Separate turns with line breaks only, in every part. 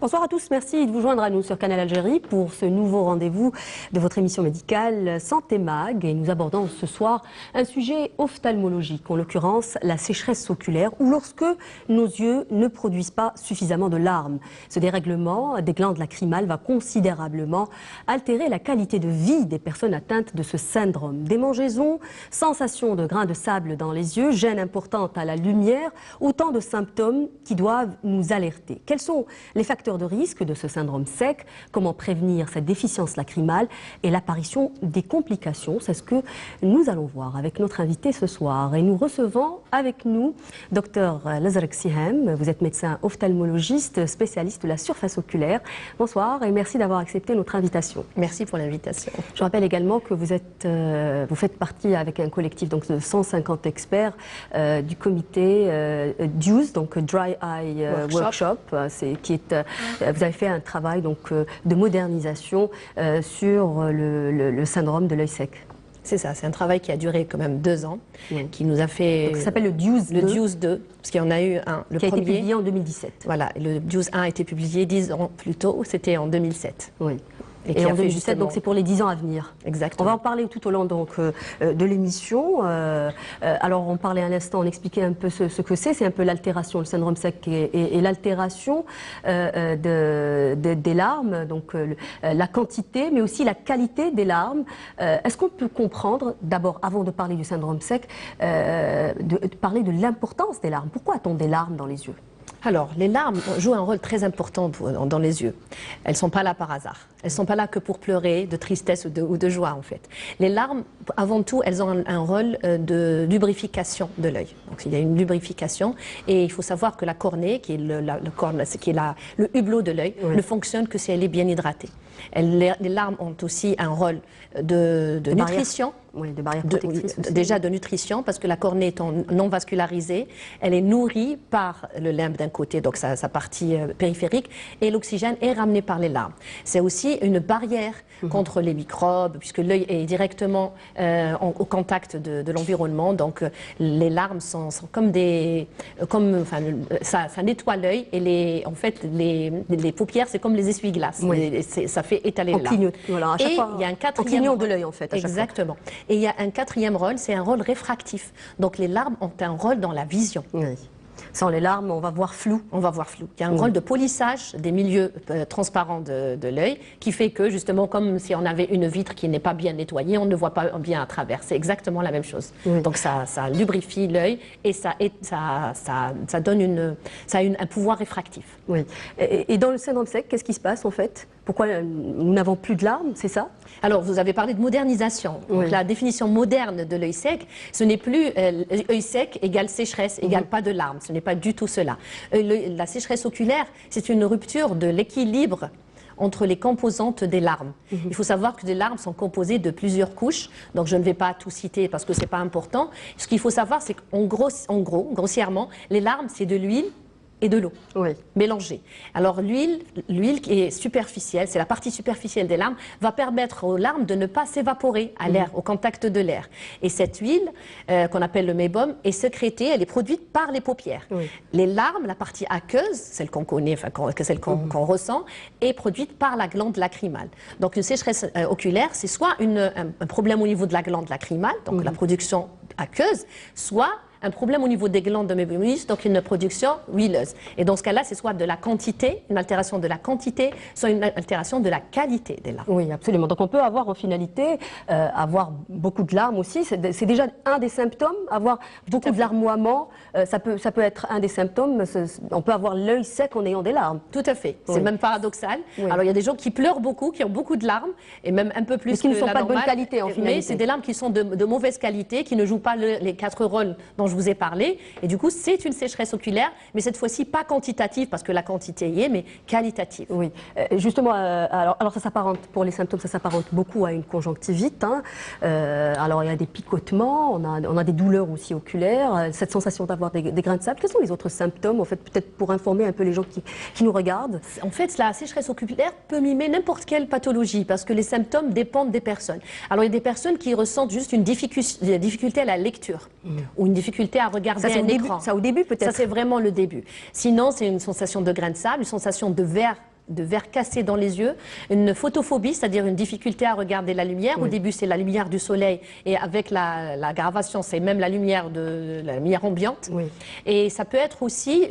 Bonsoir à tous, merci de vous joindre à nous sur Canal Algérie pour ce nouveau rendez-vous de votre émission médicale Santé Mag. Et nous abordons ce soir un sujet ophtalmologique, en l'occurrence la sécheresse oculaire, ou lorsque nos yeux ne produisent pas suffisamment de larmes. Ce dérèglement des glandes lacrymales va considérablement altérer la qualité de vie des personnes atteintes de ce syndrome. Démangeaisons, sensation de grains de sable dans les yeux, gêne importante à la lumière, autant de symptômes qui doivent nous alerter. Quels sont les facteurs de risque de ce syndrome sec, comment prévenir cette déficience lacrymale et l'apparition des complications. C'est ce que nous allons voir avec notre invité ce soir. Et nous recevons avec nous Dr Lazarek Sihem. Vous êtes médecin ophtalmologiste, spécialiste de la surface oculaire. Bonsoir et merci d'avoir accepté notre invitation.
Merci pour l'invitation.
Je rappelle également que vous faites partie avec un collectif donc, de 150 experts du comité DUSE, donc Dry Eye Workshop, vous avez fait un travail donc, de modernisation sur le syndrome de l'œil sec.
C'est ça, c'est un travail qui a duré quand même 2 ans, qui nous a fait...
Donc, ça s'appelle le DUSE 2.
Le DUSE 2, parce qu'il y en a eu un, le
qui
premier...
a été publié en 2017.
Voilà, le DUSE 1 a été publié 10 ans plus tôt, c'était en 2007.
Oui. Et en 2017, donc c'est pour les 10 ans à venir.
Exactement.
On va en parler tout au long donc, de l'émission. Alors on parlait à l'instant, on expliquait un peu ce que c'est un peu l'altération, le syndrome sec et l'altération des larmes, donc la quantité, mais aussi la qualité des larmes. Est-ce qu'on peut comprendre, d'abord, avant de parler du syndrome sec, de parler de l'importance des larmes? Pourquoi a-t-on des larmes dans les yeux?
Alors, les larmes jouent un rôle très important dans les yeux. Elles ne sont pas là par hasard. Elles ne sont pas là que pour pleurer, de tristesse ou de joie, en fait. Les larmes, avant tout, elles ont un rôle de lubrification de l'œil. Donc, il y a une lubrification. Et il faut savoir que la cornée, qui est le hublot de l'œil, ne fonctionne que si elle est bien hydratée. Les larmes ont aussi un rôle de nutrition.
Oui, de barrière protectrice.
Déjà de nutrition, parce que la cornée étant non vascularisée, elle est nourrie par le limbe d'un côté, donc sa partie périphérique, et l'oxygène est ramené par les larmes. C'est aussi une barrière contre les microbes, puisque l'œil est directement au contact de l'environnement, donc les larmes sont comme ça nettoie l'œil, et en fait les paupières, c'est comme les essuie-glaces, ça fait étaler les larmes.
Voilà, à chaque fois,
il y a un quatrième
clignot de l'œil en fait.
Exactement. Et il y a un quatrième rôle, c'est un rôle réfractif. Donc les larmes ont un rôle dans la vision.
Oui. Sans les larmes, on va voir flou.
On va voir flou. Il y a un rôle de polissage des milieux transparents de l'œil qui fait que, justement, comme si on avait une vitre qui n'est pas bien nettoyée, on ne voit pas bien à travers. C'est exactement la même chose. Oui. Donc ça lubrifie l'œil et ça donne un pouvoir réfractif.
Oui. Et dans le syndrome sec, qu'est-ce qui se passe en fait? Pourquoi nous n'avons plus de larmes, c'est ça?
Alors, vous avez parlé de modernisation. Donc, la définition moderne de l'œil sec, ce n'est plus œil sec égale sécheresse, égale pas de larmes. Ce n'est pas du tout cela. La sécheresse oculaire, c'est une rupture de l'équilibre entre les composantes des larmes. Il faut savoir que les larmes sont composées de plusieurs couches, donc je ne vais pas tout citer parce que ce n'est pas important. Ce qu'il faut savoir, c'est qu'en gros, grossièrement, les larmes, c'est de l'huile et de l'eau mélangée. Alors l'huile qui est superficielle, c'est la partie superficielle des larmes, va permettre aux larmes de ne pas s'évaporer à l'air, au contact de l'air. Et cette huile, qu'on appelle le mébum, est sécrétée, elle est produite par les paupières. Les larmes, la partie aqueuse, celle qu'on connaît, celle qu'on ressent, est produite par la glande lacrymale. Donc une sécheresse oculaire, c'est soit un problème au niveau de la glande lacrymale, donc la production aqueuse, soit un problème au niveau des glandes de mébomus, donc une production huileuse. Et dans ce cas-là, c'est soit de la quantité, une altération de la quantité, soit une altération de la qualité des larmes.
Oui, absolument. Donc on peut avoir en finalité, avoir beaucoup de larmes aussi. C'est déjà un des symptômes, avoir beaucoup de larmoiements, ça peut être un des symptômes. On peut avoir l'œil sec en ayant des larmes.
Tout à fait. C'est même paradoxal. Alors il y a des gens qui pleurent beaucoup, qui ont beaucoup de larmes, et même un peu plus
mais qui ne sont pas de bonne qualité en finalité.
Mais c'est des larmes qui sont de mauvaise qualité, qui ne jouent pas les 4 rôles dont je vous ai parlé, et du coup c'est une sécheresse oculaire, mais cette fois-ci pas quantitative parce que la quantité y est, mais qualitative.
Oui, justement, alors ça s'apparente, pour les symptômes, ça s'apparente beaucoup à une conjonctivite. Alors il y a des picotements, on a des douleurs aussi oculaires, cette sensation d'avoir des grains de sable. Quels sont les autres symptômes, en fait, peut-être pour informer un peu les gens qui nous regardent?
En fait, la sécheresse oculaire peut mimer n'importe quelle pathologie parce que les symptômes dépendent des personnes. Alors il y a des personnes qui ressentent juste une difficulté à la lecture ou une difficulté à regarder un écran.
Ça au début peut-être.
Ça c'est vraiment le début. Sinon c'est une sensation de grain de sable, une sensation de verre de verre cassé dans les yeux, une photophobie, c'est-à-dire une difficulté à regarder la lumière. Au début, c'est la lumière du soleil et avec l'aggravation, c'est même la lumière ambiante. Et ça peut être aussi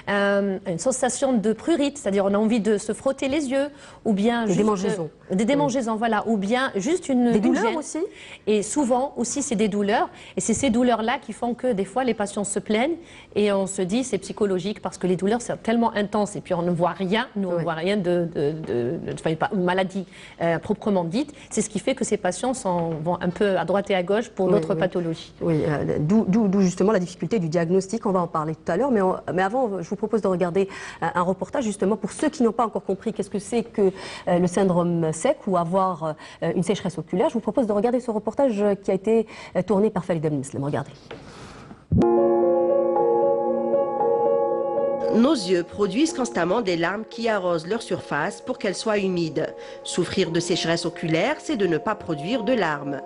une sensation de prurite, c'est-à-dire on a envie de se frotter les yeux ou bien
des démangeaisons.
Des démangeaisons, voilà, ou bien juste
des douleurs
gêne.
aussi.
Et souvent aussi c'est des douleurs, et c'est ces douleurs-là qui font que des fois les patients se plaignent et on se dit c'est psychologique parce que les douleurs c'est tellement intense et puis on ne voit rien, nous on ne voit rien une maladie proprement dite. C'est ce qui fait que ces patients vont un peu à droite et à gauche pour d'autres pathologies.
Oui, d'où justement la difficulté du diagnostic, on va en parler tout à l'heure, mais avant je vous propose de regarder un reportage justement pour ceux qui n'ont pas encore compris qu'est-ce que c'est que le syndrome sec ou avoir une sécheresse oculaire. Je vous propose de regarder ce reportage qui a été tourné par Falid Al-Muslim. Regardez.
Nos yeux produisent constamment des larmes qui arrosent leur surface pour qu'elles soient humides. Souffrir de sécheresse oculaire, c'est de ne pas produire de larmes.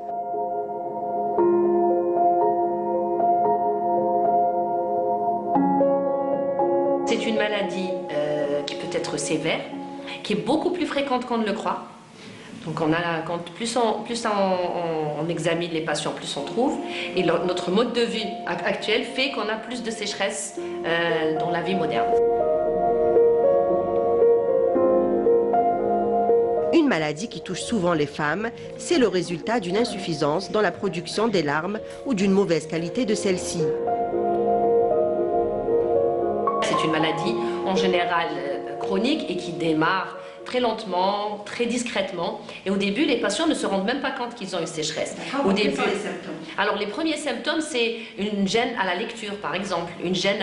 C'est une maladie qui peut être sévère, qui est beaucoup plus fréquente qu'on ne le croit. Donc plus on examine les patients, plus on trouve. Et notre mode de vie actuel fait qu'on a plus de sécheresse dans la vie moderne.
Une maladie qui touche souvent les femmes, c'est le résultat d'une insuffisance dans la production des larmes ou d'une mauvaise qualité de celles-ci.
C'est une maladie en général chronique et qui démarre très lentement, très discrètement. Et au début, les patients ne se rendent même pas compte qu'ils ont une sécheresse. Au début, quels sont les symptômes? Alors, les premiers symptômes, c'est une gêne à la lecture, par exemple, une gêne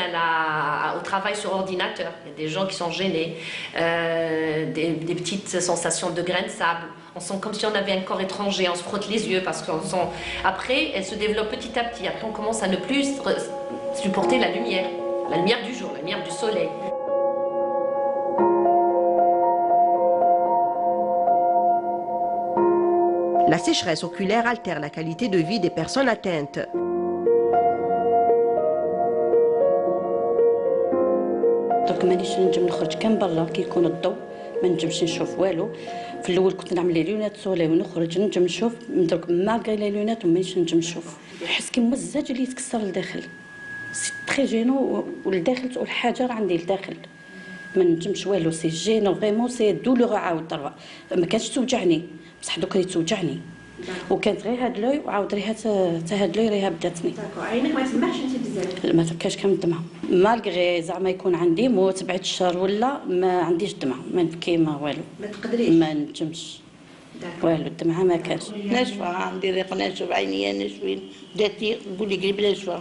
au travail sur ordinateur. Il y a des gens qui sont gênés, des petites sensations de grains de sable. On sent comme si on avait un corps étranger, on se frotte les yeux parce qu'on sent... Après, elle se développe petit à petit. Après, on commence à ne plus supporter la lumière du jour, la lumière du soleil.
La sécheresse oculaire altère la qualité de vie des personnes atteintes.
درك مانيش نجم نخرج كان برا كي يكون الضوء ما نجمش نشوف والو. في الاول كنت نعمل لي لونات سولي ونخرج نجم نشوف، من درك مالغري لي لونات ومانيش نجم نشوف. نحس كيما الزاج اللي يتكسر لداخل. سي تري جينو ولداخل تقول حجر عندي لداخل. ما نجمش والو، سي جينو فريمون سي دولور عاود ضربه. ما كانتش توجعني بصح دوك اللي توجعني. وكانت غير هاد لوي وعاود ريها حتى هاد لوي ريها بداتني.
عينك ما تسمعش انت بزاف؟
ما تبكاش كان الدمع، مالغري زعما يكون عندي موت بعد الشهر ولا ما عنديش دمع، ما نبكي ما والو.
ما تقدريش؟
ما نجمش والو، الدمعه ما كانش.
ناشفه عندي ريق ناشف، عينيا ناشفين، داتي قولي قريب ناشفه.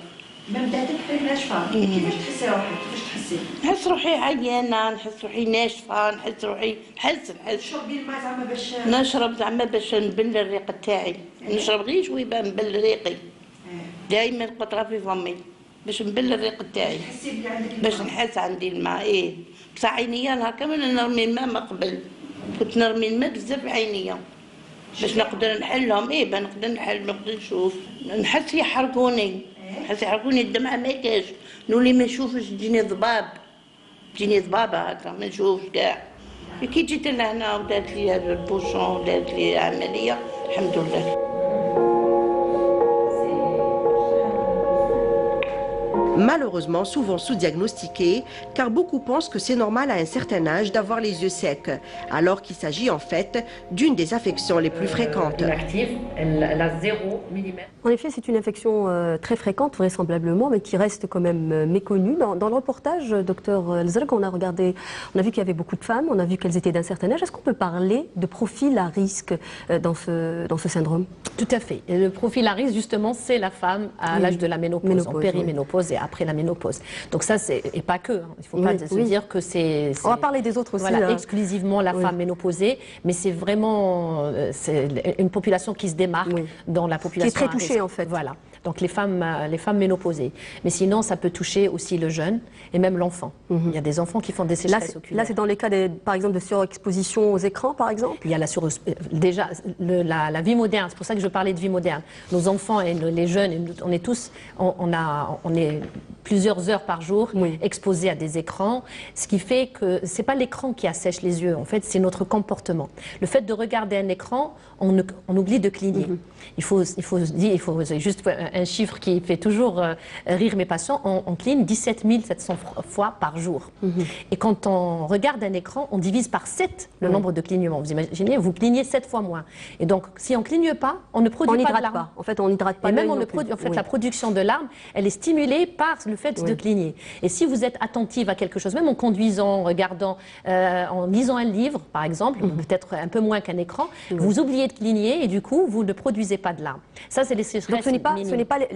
ما بداتك غير ناشفه، كيفاش تحسي روحك؟ كيفاش تحسي؟
نحس روحي عيانه، نحس روحي ناشفه، نحس روحي نحس
تشربي الماء زعما باش
نشرب زعما باش نبل الريق تاعي، نشرب غير شويه باه نبل ريقي. دائما قطره في فمي باش نبل الريق تاعي،
تحسي بلي عندك الماء.
باش نحس عندي الماء. ايه بصح عينيا نهار كامل نرمي الماء ما قبل، كنت نرمي الماء بزاف عينيا باش نقدر نحلهم. ايه باه نقدر نحل نقدر نشوف، نحس يحرقوني، نحس يحرقوني الدمعه ما كاش، نولي ما نشوفش تجيني ضباب، تجيني ضبابه هكا ما نشوفش كاع. كي جيت لهنا ودارت لي هذا البوشون ودارت لي عمليه الحمد لله.
Malheureusement, souvent sous-diagnostiqués, car beaucoup pensent que c'est normal à un certain âge d'avoir les yeux secs, alors qu'il s'agit en fait d'une des affections les plus fréquentes.
Elle a 0 mm.
En effet, c'est une infection très fréquente, vraisemblablement, mais qui reste quand même méconnue. Dans le reportage, docteur Elzraq, on a vu qu'il y avait beaucoup de femmes, on a vu qu'elles étaient d'un certain âge. Est-ce qu'on peut parler de profil à risque dans ce syndrome?
Tout à fait. Et le profil à risque, justement, c'est la femme à l'âge de la ménopause, en périménopause et après la ménopause. Donc ça, et pas que. Il ne faut pas se dire que c'est...
On va parler des autres aussi.
Voilà, exclusivement la femme ménopausée, mais c'est vraiment une population qui se démarque dans la population
qui est très touchée, en fait.
Voilà. donc les femmes ménopausées. Mais sinon, ça peut toucher aussi le jeune et même l'enfant. Il y a des enfants qui font des sécheresses oculaires.
Là, c'est dans les cas, par exemple, de surexposition aux écrans, par exemple?
Il y a déjà la vie moderne, c'est pour ça que je parlais de vie moderne. Nos enfants et les jeunes, on est tous, on est plusieurs heures par jour exposés à des écrans, ce qui fait que c'est pas l'écran qui assèche les yeux, en fait, c'est notre comportement. Le fait de regarder un écran, on oublie de cligner. Il faut juste un chiffre qui fait toujours rire mes patients, on cligne 17 700 fois par jour. Et quand on regarde un écran, on divise par 7 le nombre de clignements. Vous imaginez, vous clignez 7 fois moins. Et donc, si on ne cligne pas, on ne produit pas de larmes.
En fait, on n'hydrate pas.
Et même la production de larmes, elle est stimulée par le fait de cligner. Et si vous êtes attentive à quelque chose, même en conduisant, en regardant, en lisant un livre, par exemple, peut-être un peu moins qu'un écran, vous oubliez de cligner et du coup, vous ne produisez pas de larmes. Ça, c'est les sécheresses.
Donc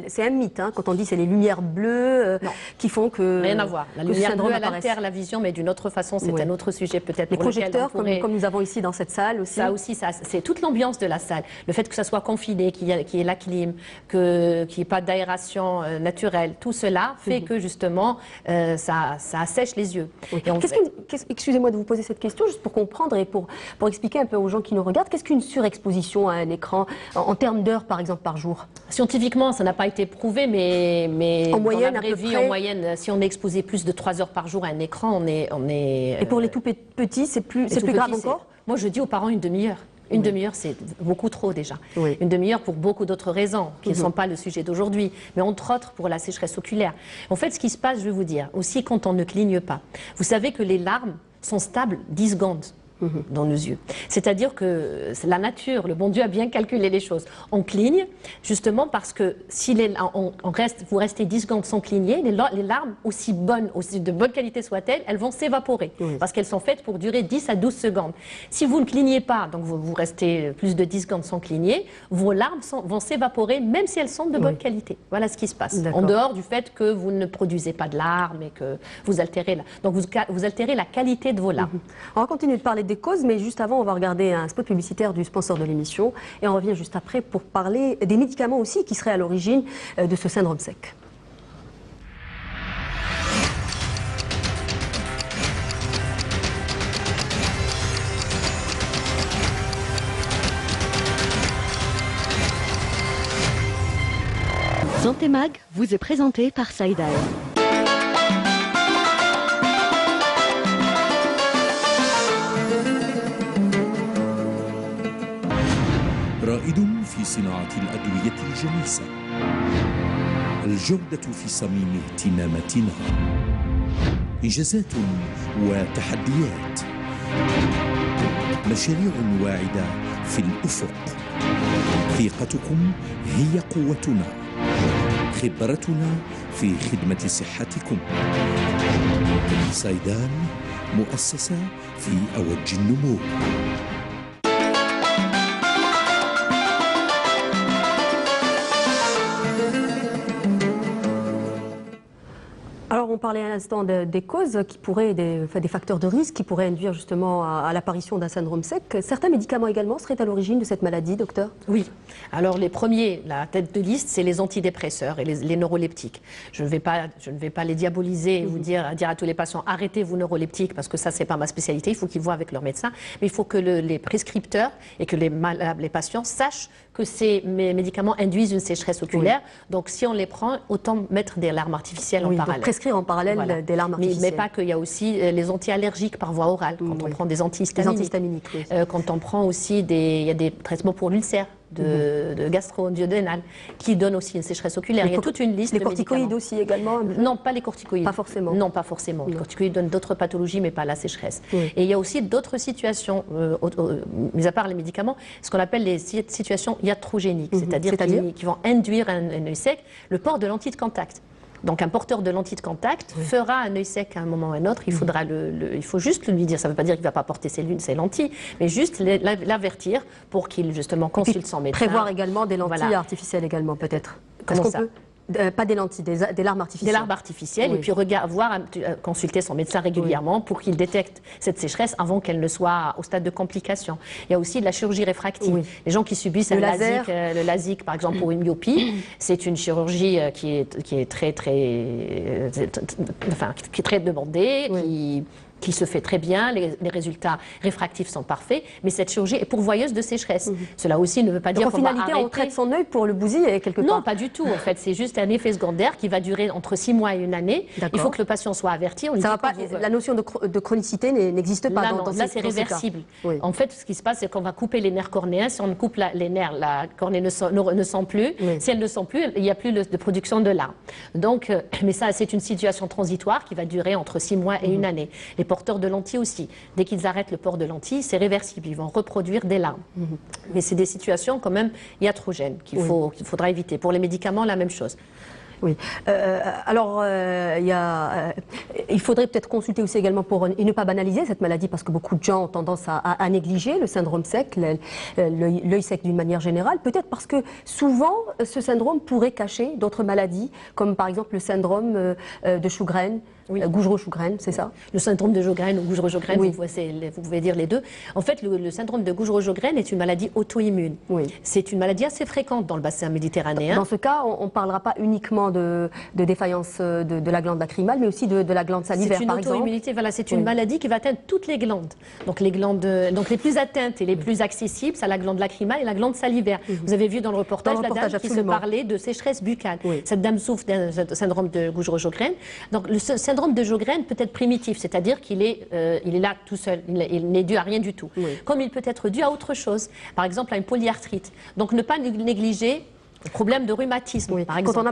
c'est un mythe, hein, quand on dit c'est les lumières bleues qui font que...
Rien à voir. La lumière bleue, elle altère la vision, mais d'une autre façon, c'est un autre sujet peut-être.
Les projecteurs, comme nous avons ici dans cette salle aussi.
Ça aussi, c'est toute l'ambiance de la salle. Le fait que ça soit confiné, qu'il y ait la clim, qu'il n'y ait pas d'aération naturelle, tout cela fait que justement, ça assèche les yeux.
Excusez-moi de vous poser cette question, juste pour comprendre et pour expliquer un peu aux gens qui nous regardent, qu'est-ce qu'une surexposition à un écran en termes d'heures, par exemple, par jour?
Scientifiquement, ça n'a pas été prouvé, mais
en moyenne,
dans la vraie vie, en moyenne, si on est exposé plus de 3 heures par jour à un écran, on est...
Et pour les tout petits, c'est plus grave encore?
Moi, je dis aux parents une demi-heure. Une demi-heure, c'est beaucoup trop déjà. Une demi-heure pour beaucoup d'autres raisons qui ne sont pas le sujet d'aujourd'hui, mais entre autres pour la sécheresse oculaire. En fait, ce qui se passe, je vais vous dire, aussi quand on ne cligne pas. Vous savez que les larmes sont stables 10 secondes. Dans nos yeux. C'est-à-dire que la nature, le bon Dieu a bien calculé les choses. On cligne justement parce que si vous restez 10 secondes sans cligner, les larmes, aussi de bonne qualité soient-elles, elles vont s'évaporer parce qu'elles sont faites pour durer 10 à 12 secondes. Si vous ne clignez pas, donc vous restez plus de 10 secondes sans cligner, vos larmes vont s'évaporer même si elles sont de bonne qualité. Voilà ce qui se passe. En dehors du fait que vous ne produisez pas de larmes et que vous altérez vous altérez la qualité de vos larmes.
On va continuer de parler des causes, mais juste avant, on va regarder un spot publicitaire du sponsor de l'émission et on revient juste après pour parler des médicaments aussi qui seraient à l'origine de ce syndrome sec.
Santé Mag vous est présenté par Saïdaï.
رائد في صناعة الأدوية الجميسة، الجودة في صميم اهتماماتنا، إنجازات وتحديات، مشاريع واعدة في الأفق. ثقتكم هي قوتنا، خبرتنا في خدمة صحتكم. صيدان، مؤسسة في أوج النمو.
Alors on parlait à l'instant des causes qui pourraient, des facteurs de risque qui pourraient induire justement à l'apparition d'un syndrome sec. Certains médicaments également seraient à l'origine de cette maladie, docteur?
Oui. Alors les premiers, la tête de liste, c'est les antidépresseurs et les neuroleptiques. Je ne vais pas les diaboliser et vous dire à tous les patients arrêtez vos neuroleptiques parce que ça c'est pas ma spécialité. Il faut qu'ils voient avec leur médecin, mais il faut que les prescripteurs et que les patients sachent que ces médicaments induisent une sécheresse oculaire. Donc si on les prend, autant mettre des larmes artificielles en parallèle.
En parallèle des larmes artificielles.
Mais pas qu'il y a aussi les anti-allergiques par voie orale, quand on prend des antihistaminiques. Quand on prend aussi il y a des traitements pour l'ulcère de gastro-duodénal qui donnent aussi une sécheresse oculaire. Il y a toute une liste
de
médicaments.
Les corticoïdes aussi également?
Non, pas les corticoïdes.
Pas forcément?
Non, pas forcément. Les corticoïdes donnent d'autres pathologies, mais pas la sécheresse. Et il y a aussi d'autres situations, mis à part les médicaments, ce qu'on appelle les situations iatrogéniques, c'est-à-dire qui vont induire un œil sec, le port de lentilles de contact. Donc un porteur de lentilles de contact fera un œil sec à un moment ou à un autre. Il faut juste lui dire, ça ne veut pas dire qu'il ne va pas porter ses lentilles, mais juste l'avertir pour qu'il justement consulte son médecin.
Prévoir également des lentilles artificielles également peut-être.
Comment ça?
Pas des lentilles, des larmes artificielles.
Des larmes artificielles,
Oui.
et puis consulter son médecin régulièrement pour qu'il détecte cette sécheresse avant qu'elle ne soit au stade de complication. Il y a aussi de la chirurgie réfractive.
Oui.
Les gens qui subissent
Le
le LASIK, par exemple, pour une myopie, c'est une chirurgie qui est très demandée,
Oui.
qui se fait très bien, les résultats réfractifs sont parfaits, mais cette chirurgie est pourvoyeuse de sécheresse. Cela aussi ne veut pas dire
Donc en
qu'on va
finalité,
arrêter.
on traite son œil pour le bousiller quelque part.
Non, pas du tout. En fait, c'est juste un effet secondaire qui va durer entre 6 mois et 1 année.
D'accord.
Il faut que le patient soit averti. On lui
Ça
dit
va pas,
quand vous-
la notion de chronicité n'existe pas
Là,
dans
non,
ces-
là, c'est
dans ces cas.
réversible.
Oui.
En fait, ce qui se passe, c'est qu'on va couper les nerfs cornéens. Si on coupe les nerfs, la cornée ne sent plus.
Oui.
Si elle ne sent plus, il n'y a plus de production de larmes. Donc, mais ça, c'est une situation transitoire qui va durer entre 6 mois et 1 année. Les porteurs de lentilles aussi. Dès qu'ils arrêtent le port de lentilles, c'est réversible. Ils vont reproduire des larmes. Mais c'est des situations quand même iatrogènes qu'il faudra éviter. Pour les médicaments, la même chose.
Oui. Il faudrait peut-être consulter aussi également et ne pas banaliser cette maladie parce que beaucoup de gens ont tendance à négliger le syndrome sec, l'œil sec d'une manière générale. Peut-être parce que souvent, ce syndrome pourrait cacher d'autres maladies, comme par exemple le syndrome de Sjögren. Gougerot-Sjögren, c'est ça?
Le syndrome de Sjögren ou Gougerot-Sjögren,
Oui.
vous pouvez dire les deux. En fait, le syndrome de Gougerot-Sjögren est une maladie auto-immune.
Oui.
C'est une maladie assez fréquente dans le bassin méditerranéen.
Dans ce cas, on ne parlera pas uniquement de défaillance de la glande lacrymale, mais aussi de la glande salivaire,
C'est une
par exemple.
auto-immunité, voilà, c'est une maladie qui va atteindre toutes les glandes. Donc les plus atteintes et les plus accessibles, c'est la glande lacrymale et la glande salivaire. Vous avez vu dans le reportage, la dame qui se
absolument.
parlait de sécheresse buccale.
Oui.
Cette dame souffre d'un syndrome de Gougerot-Sjögren. Donc le syndrome de Sjögren peut être primitif, c'est-à-dire qu'il est là tout seul, il n'est dû à rien du tout.
Oui.
Comme il peut être dû à autre chose, par exemple à une polyarthrite. Donc ne pas négliger le problème de rhumatisme,
Oui.
par
Quand
exemple.